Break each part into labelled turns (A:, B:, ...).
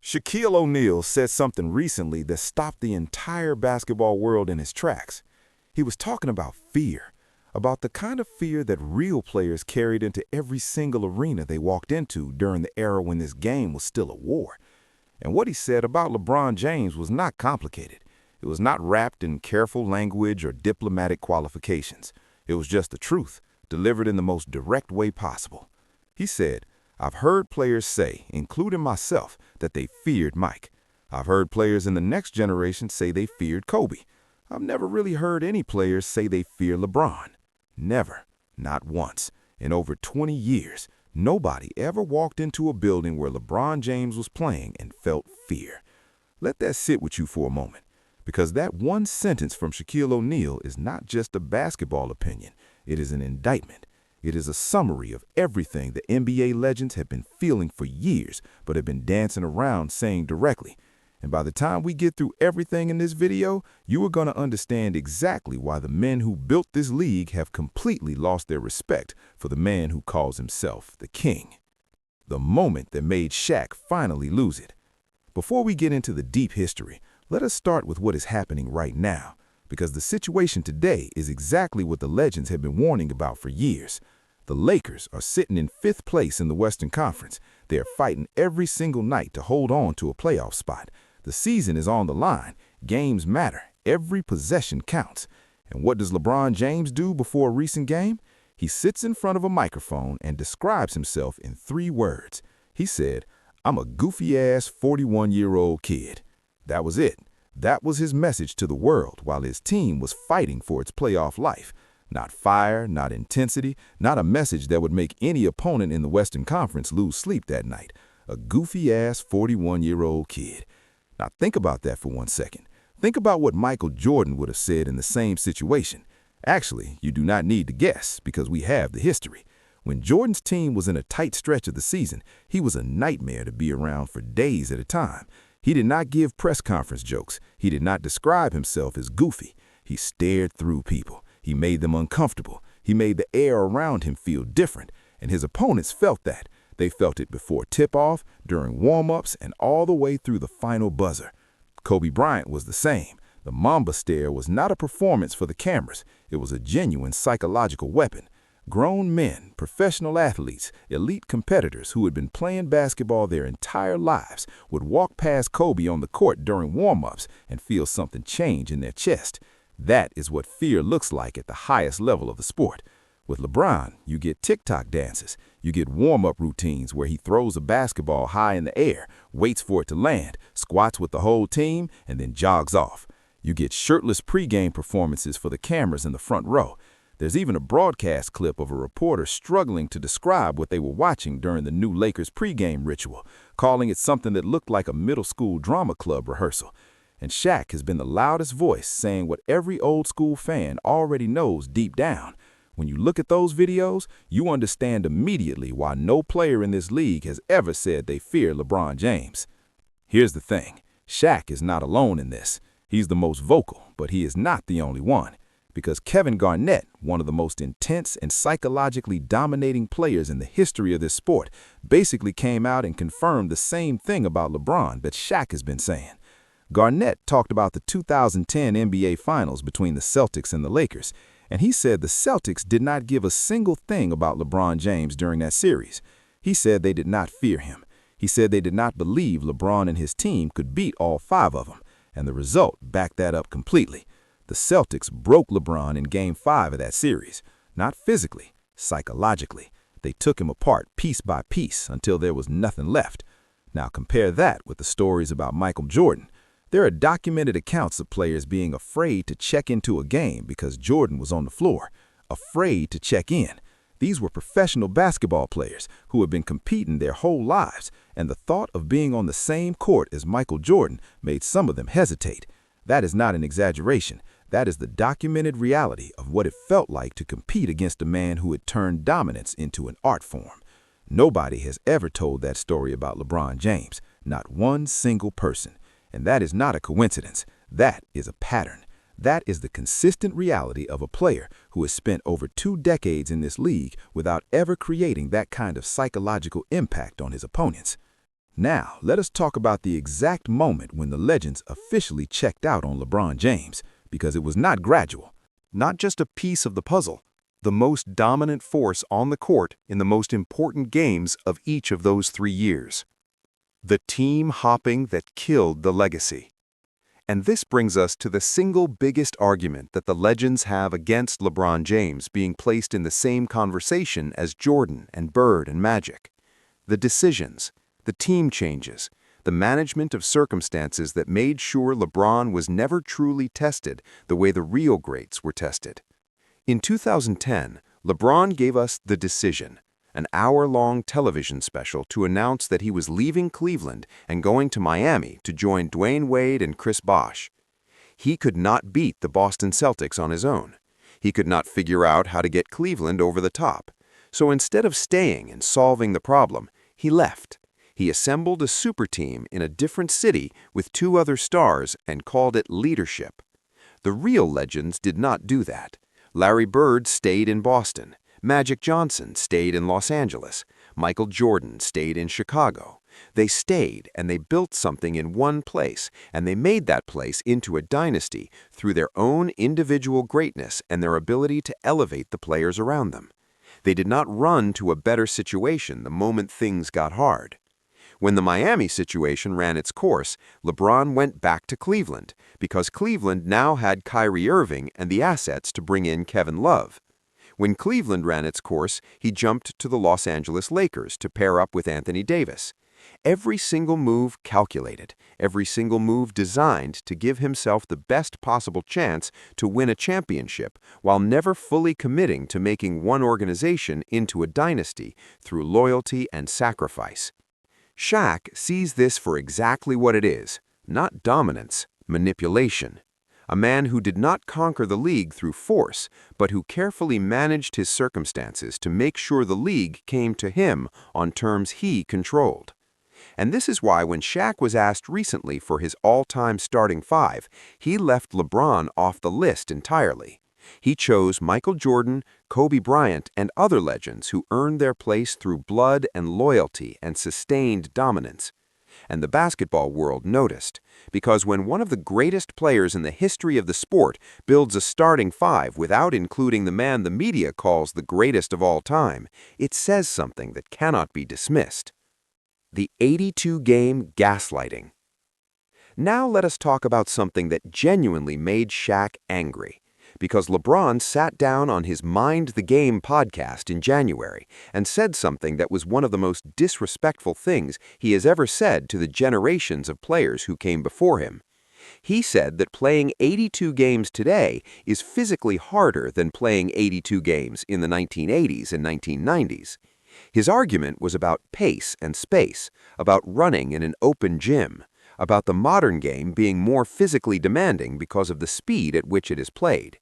A: Shaquille O'Neal said something recently that stopped the entire basketball world in its tracks. He was talking about fear, about the kind of fear that real players carried into every single arena they walked into during the era when this game was still a war. And what he said about LeBron James was not complicated. It was not wrapped in careful language or diplomatic qualifications. It was just the truth, delivered in the most direct way possible. He said, "I've heard players say, including myself, that they feared Mike. I've heard players in the next generation say they feared Kobe. I've never really heard any players say they fear LeBron. Never, not once. In over 20 years, nobody ever walked into a building where LeBron James was playing and felt fear." Let that sit with you for a moment, because that one sentence from Shaquille O'Neal is not just a basketball opinion. It is an indictment. It is a summary of everything the NBA legends have been feeling for years, but have been dancing around saying directly. And by the time we get through everything in this video, you are going to understand exactly why the men who built this league have completely lost their respect for the man who calls himself the king. The moment that made Shaq finally lose it. Before we get into the deep history, let us start with what is happening right now, because the situation today is exactly what the legends have been warning about for years. The Lakers are sitting in 5th place in the Western Conference. They are fighting every single night to hold on to a playoff spot. The season is on the line. Games matter. Every possession counts. And what does LeBron James do before a recent game? He sits in front of a microphone and describes himself in 3 words. He said, "I'm a goofy-ass 41-year-old kid." That was it. That was his message to the world while his team was fighting for its playoff life. Not fire, not intensity, not a message that would make any opponent in the Western Conference lose sleep that night. A goofy-ass 41-year-old kid. Now think about that for 1 second. Think about what Michael Jordan would have said in the same situation. Actually, you do not need to guess because we have the history. When Jordan's team was in a tight stretch of the season, he was a nightmare to be around for days at a time. He did not give press conference jokes. He did not describe himself as goofy. He stared through people. He made them uncomfortable. He made the air around him feel different, and his opponents felt that. They felt it before tip-off, during warm-ups, and all the way through the final buzzer. Kobe Bryant was the same. The Mamba stare was not a performance for the cameras. It was a genuine psychological weapon. Grown men, professional athletes, elite competitors who had been playing basketball their entire lives would walk past Kobe on the court during warm-ups and feel something change in their chest. That is what fear looks like at the highest level of the sport. With LeBron, you get TikTok dances. You get warm-up routines where he throws a basketball high in the air, waits for it to land, squats with the whole team, and then jogs off. You get shirtless pregame performances for the cameras in the front row. There's even a broadcast clip of a reporter struggling to describe what they were watching during the new Lakers pregame ritual, calling it something that looked like a middle school drama club rehearsal. And Shaq has been the loudest voice saying what every old school fan already knows deep down. When you look at those videos, you understand immediately why no player in this league has ever said they fear LeBron James. Here's the thing. Shaq is not alone in this. He's the most vocal, but he is not the only one. Because Kevin Garnett, one of the most intense and psychologically dominating players in the history of this sport, basically came out and confirmed the same thing about LeBron that Shaq has been saying. Garnett talked about the 2010 NBA Finals between the Celtics and the Lakers, and he said the Celtics did not give a single thing about LeBron James during that series. He said they did not fear him. He said they did not believe LeBron and his team could beat all 5 of them, and the result backed that up completely. The Celtics broke LeBron in Game 5 of that series, not physically, psychologically. They took him apart piece by piece until there was nothing left. Now compare that with the stories about Michael Jordan. There are documented accounts of players being afraid to check into a game because Jordan was on the floor, afraid to check in. These were professional basketball players who had been competing their whole lives, and the thought of being on the same court as Michael Jordan made some of them hesitate. That is not an exaggeration. That is the documented reality of what it felt like to compete against a man who had turned dominance into an art form. Nobody has ever told that story about LeBron James, not one single person. And that is not a coincidence. That is a pattern. That is the consistent reality of a player who has spent over 2 decades in this league without ever creating that kind of psychological impact on his opponents. Now, let us talk about the exact moment when the legends officially checked out on LeBron James, because it was not gradual.
B: Not just a piece of the puzzle, the most dominant force on the court in the most important games of each of those 3 years. The team hopping that killed the legacy. And this brings us to the single biggest argument that the legends have against LeBron James being placed in the same conversation as Jordan and Bird and Magic. The decisions, the team changes, the management of circumstances that made sure LeBron was never truly tested the way the real greats were tested. In 2010, LeBron gave us The Decision, an hour-long television special to announce that he was leaving Cleveland and going to Miami to join Dwayne Wade and Chris Bosh. He could not beat the Boston Celtics on his own. He could not figure out how to get Cleveland over the top. So instead of staying and solving the problem, he left. He assembled a super team in a different city with 2 other stars and called it leadership. The real legends did not do that. Larry Bird stayed in Boston. Magic Johnson stayed in Los Angeles. Michael Jordan stayed in Chicago. They stayed and they built something in one place, and they made that place into a dynasty through their own individual greatness and their ability to elevate the players around them. They did not run to a better situation the moment things got hard. When the Miami situation ran its course, LeBron went back to Cleveland because Cleveland now had Kyrie Irving and the assets to bring in Kevin Love. When Cleveland ran its course, he jumped to the Los Angeles Lakers to pair up with Anthony Davis. Every single move calculated, every single move designed to give himself the best possible chance to win a championship while never fully committing to making one organization into a dynasty through loyalty and sacrifice. Shaq sees this for exactly what it is, not dominance, manipulation. A man who did not conquer the league through force, but who carefully managed his circumstances to make sure the league came to him on terms he controlled. And this is why when Shaq was asked recently for his all-time starting 5, he left LeBron off the list entirely. He chose Michael Jordan, Kobe Bryant, and other legends who earned their place through blood and loyalty and sustained dominance. And the basketball world noticed, because when one of the greatest players in the history of the sport builds a starting 5 without including the man the media calls the greatest of all time, it says something that cannot be dismissed. The 82-game gaslighting. Now let us talk about something that genuinely made Shaq angry. Because LeBron sat down on his Mind the Game podcast in January and said something that was one of the most disrespectful things he has ever said to the generations of players who came before him. He said that playing 82 games today is physically harder than playing 82 games in the 1980s and 1990s. His argument was about pace and space, about running in an open gym, about the modern game being more physically demanding because of the speed at which it is played.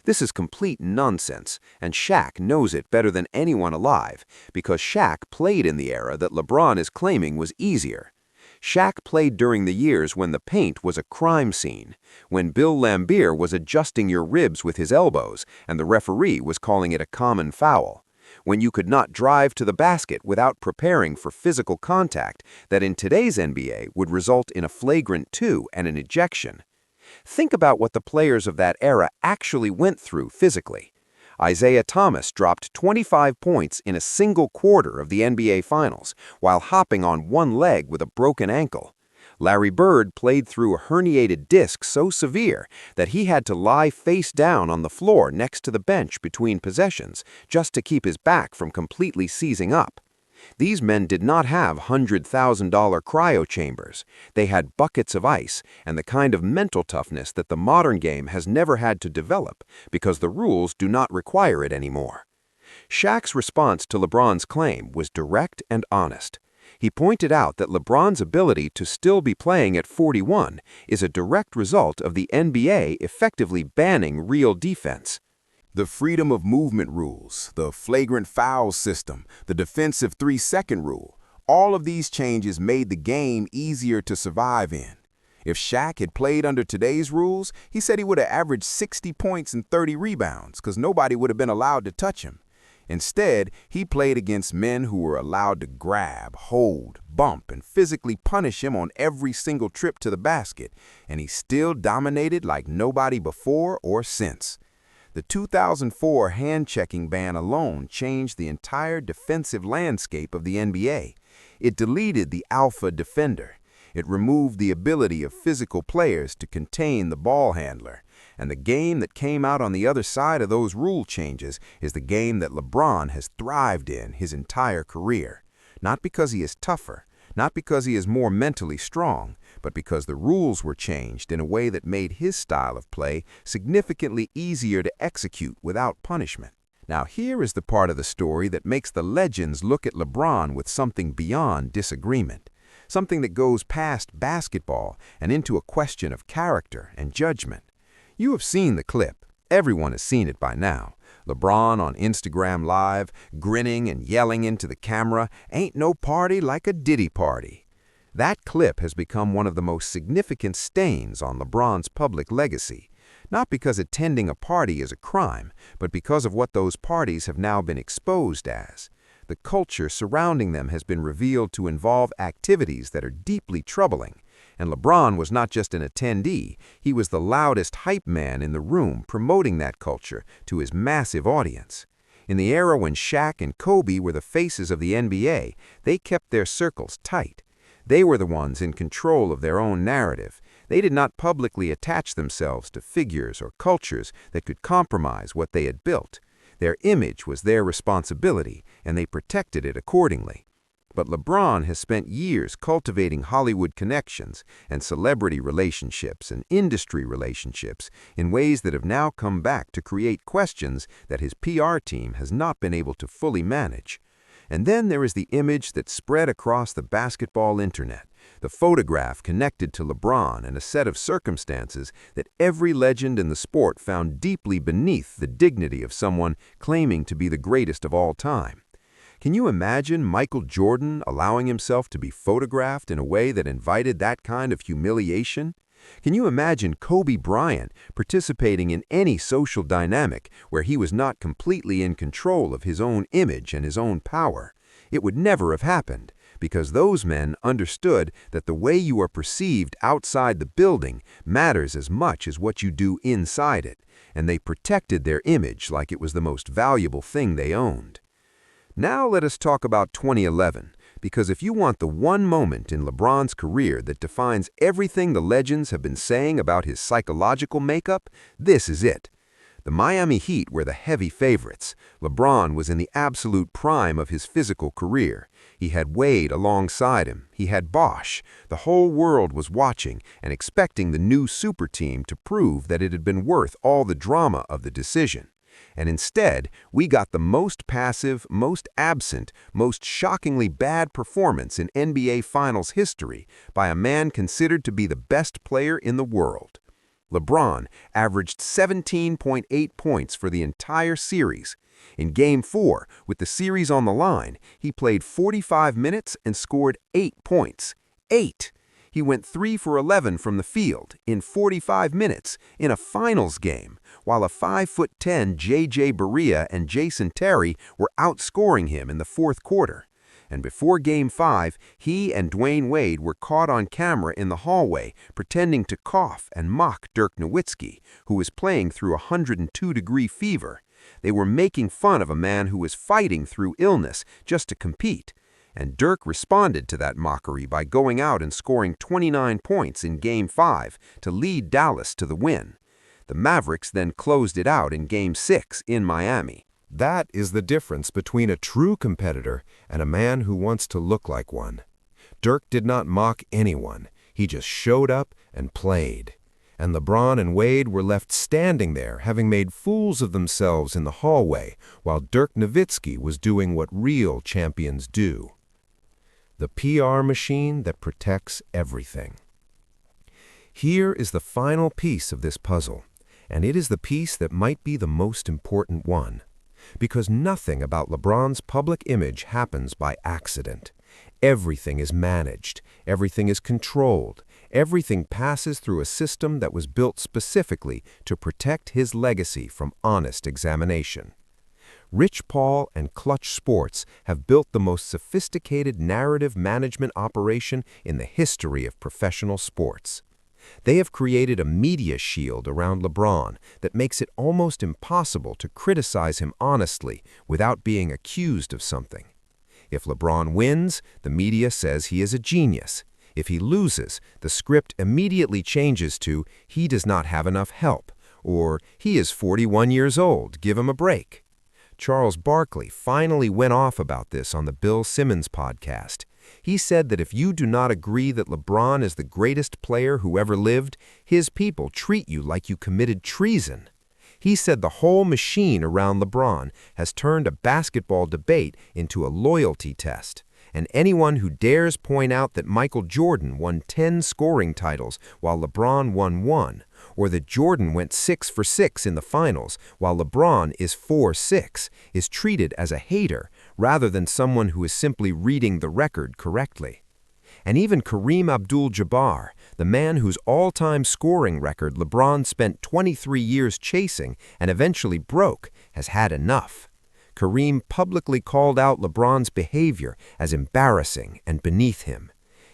B: This is complete nonsense, and Shaq knows it better than anyone alive, because Shaq played in the era that LeBron is claiming was easier. Shaq played during the years when the paint was a crime scene, when Bill Laimbeer was adjusting your ribs with his elbows and the referee was calling it a common foul, when you could not drive to the basket without preparing for physical contact that in today's NBA would result in a flagrant 2 and an ejection. Think about what the players of that era actually went through physically. Isaiah Thomas dropped 25 points in a single quarter of the NBA Finals while hopping on one leg with a broken ankle. Larry Bird played through a herniated disc so severe that he had to lie face down on the floor next to the bench between possessions just to keep his back from completely seizing up. These men did not have $100,000 cryo chambers. They had buckets of ice and the kind of mental toughness that the modern game has never had to develop because the rules do not require it anymore. Shaq's response to LeBron's claim was direct and honest. He pointed out that LeBron's ability to still be playing at 41 is a direct result of the NBA effectively banning real defense.
A: The freedom of movement rules, the flagrant foul system, the defensive 3-second rule, all of these changes made the game easier to survive in. If Shaq had played under today's rules, he said he would have averaged 60 points and 30 rebounds because nobody would have been allowed to touch him. Instead, he played against men who were allowed to grab, hold, bump, and physically punish him on every single trip to the basket, and he still dominated like nobody before or since. The 2004 hand-checking ban alone changed the entire defensive landscape of the NBA. It deleted the alpha defender. It removed the ability of physical players to contain the ball handler. And the game that came out on the other side of those rule changes is the game that LeBron has thrived in his entire career. Not because he is tougher, not because he is more mentally strong, but because the rules were changed in a way that made his style of play significantly easier to execute without punishment. Now here is the part of the story that makes the legends look at LeBron with something beyond disagreement, something that goes past basketball and into a question of character and judgment. You have seen the clip. Everyone has seen it by now. LeBron on Instagram Live, grinning and yelling into the camera, "Ain't no party like a Diddy party." That clip has become one of the most significant stains on LeBron's public legacy, not because attending a party is a crime, but because of what those parties have now been exposed as. The culture surrounding them has been revealed to involve activities that are deeply troubling. And LeBron was not just an attendee, he was the loudest hype man in the room promoting that culture to his massive audience. In the era when Shaq and Kobe were the faces of the NBA, they kept their circles tight. They were the ones in control of their own narrative. They did not publicly attach themselves to figures or cultures that could compromise what they had built. Their image was their responsibility, and they protected it accordingly. But LeBron has spent years cultivating Hollywood connections and celebrity relationships and industry relationships in ways that have now come back to create questions that his PR team has not been able to fully manage. And then there is the image that spread across the basketball internet, the photograph connected to LeBron and a set of circumstances that every legend in the sport found deeply beneath the dignity of someone claiming to be the greatest of all time. Can you imagine Michael Jordan allowing himself to be photographed in a way that invited that kind of humiliation? Can you imagine Kobe Bryant participating in any social dynamic where he was not completely in control of his own image and his own power? It would never have happened, because those men understood that the way you are perceived outside the building matters as much as what you do inside it, and they protected their image like it was the most valuable thing they owned. Now let us talk about 2011, because if you want the one moment in LeBron's career that defines everything the legends have been saying about his psychological makeup, this is it. The Miami Heat were the heavy favorites. LeBron was in the absolute prime of his physical career. He had Wade alongside him. He had Bosh. The whole world was watching and expecting the new super team to prove that it had been worth all the drama of the decision. And instead, we got the most passive, most absent, most shockingly bad performance in NBA Finals history by a man considered to be the best player in the world. LeBron averaged 17.8 points for the entire series. In Game 4, with the series on the line, he played 45 minutes and scored 8 points. 8! He went 3 for 11 from the field in 45 minutes in a finals game, while a 5'10" J.J. Barea and Jason Terry were outscoring him in the fourth quarter. And before Game 5, he and Dwayne Wade were caught on camera in the hallway pretending to cough and mock Dirk Nowitzki, who was playing through a 102-degree fever. They were making fun of a man who was fighting through illness just to compete. And Dirk responded to that mockery by going out and scoring 29 points in Game 5 to lead Dallas to the win. The Mavericks then closed it out in Game 6 in Miami.
B: That is the difference between a true competitor and a man who wants to look like one. Dirk did not mock anyone. He just showed up and played. And LeBron and Wade were left standing there, having made fools of themselves in the hallway, while Dirk Nowitzki was doing what real champions do. The PR machine that protects everything. Here is the final piece of this puzzle, and it is the piece that might be the most important one. Because nothing about LeBron's public image happens by accident. Everything is managed, everything is controlled, everything passes through a system that was built specifically to protect his legacy from honest examination.
C: Rich Paul and Clutch Sports have built the most sophisticated narrative management operation in the history of professional sports. They have created a media shield around LeBron that makes it almost impossible to criticize him honestly without being accused of something. If LeBron wins, the media says he is a genius. If he loses, the script immediately changes to, "He does not have enough help," or "He is 41 years old, give him a break." Charles Barkley finally went off about this on the Bill Simmons podcast. He said that if you do not agree that LeBron is the greatest player who ever lived, his people treat you like you committed treason. He said the whole machine around LeBron has turned a basketball debate into a loyalty test. And anyone who dares point out that Michael Jordan won 10 scoring titles while LeBron won 1, or that Jordan went 6 for 6 in the finals while LeBron is 4-6, is treated as a hater rather than someone who is simply reading the record correctly. And even Kareem Abdul-Jabbar, the man whose all-time scoring record LeBron spent 23 years chasing and eventually broke, has had enough. Kareem publicly called out LeBron's behavior as embarrassing and beneath him.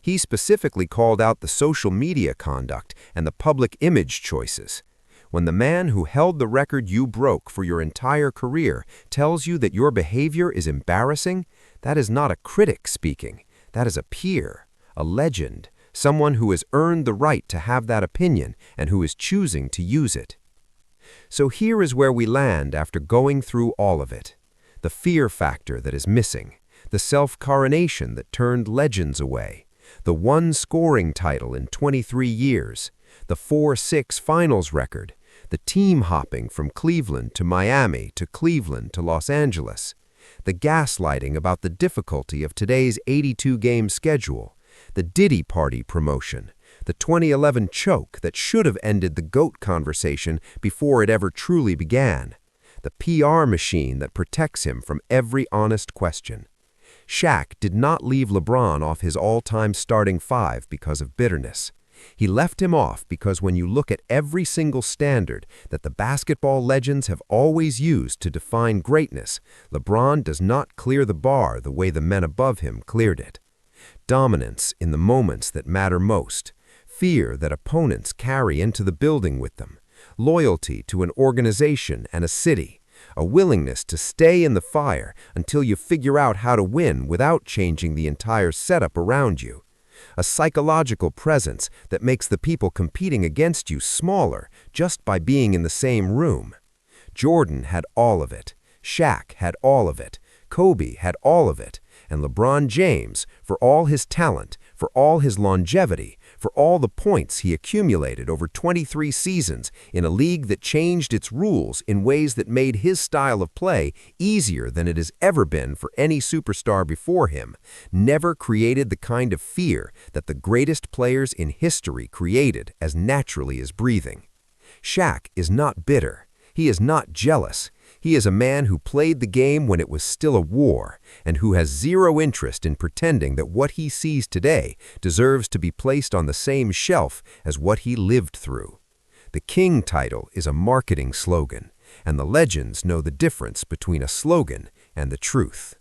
C: He specifically called out the social media conduct and the public image choices. When the man who held the record you broke for your entire career tells you that your behavior is embarrassing, that is not a critic speaking. That is a peer, a legend, someone who has earned the right to have that opinion and who is choosing to use it. So here is where we land after going through all of it. The fear factor that is missing, the self-coronation that turned legends away, the one scoring title in 23 years, the 4-6 finals record, the team hopping from Cleveland to Miami to Cleveland to Los Angeles, the gaslighting about the difficulty of today's 82-game schedule, the Diddy Party promotion, the 2011 choke that should have ended the GOAT conversation before it ever truly began, the PR machine that protects him from every honest question. Shaq did not leave LeBron off his all-time starting five because of bitterness. He left him off because when you look at every single standard that the basketball legends have always used to define greatness, LeBron does not clear the bar the way the men above him cleared it. Dominance in the moments that matter most, fear that opponents carry into the building with them, loyalty to an organization and a city, a willingness to stay in the fire until you figure out how to win without changing the entire setup around you, a psychological presence that makes the people competing against you smaller just by being in the same room. Jordan had all of it, Shaq had all of it, Kobe had all of it, and LeBron James, for all his talent, for all his longevity, for all the points he accumulated over 23 seasons in a league that changed its rules in ways that made his style of play easier than it has ever been for any superstar before him, never created the kind of fear that the greatest players in history created as naturally as breathing. Shaq is not bitter. He is not jealous. He is a man who played the game when it was still a war, and who has zero interest in pretending that what he sees today deserves to be placed on the same shelf as what he lived through. The King title is a marketing slogan, and the legends know the difference between a slogan and the truth.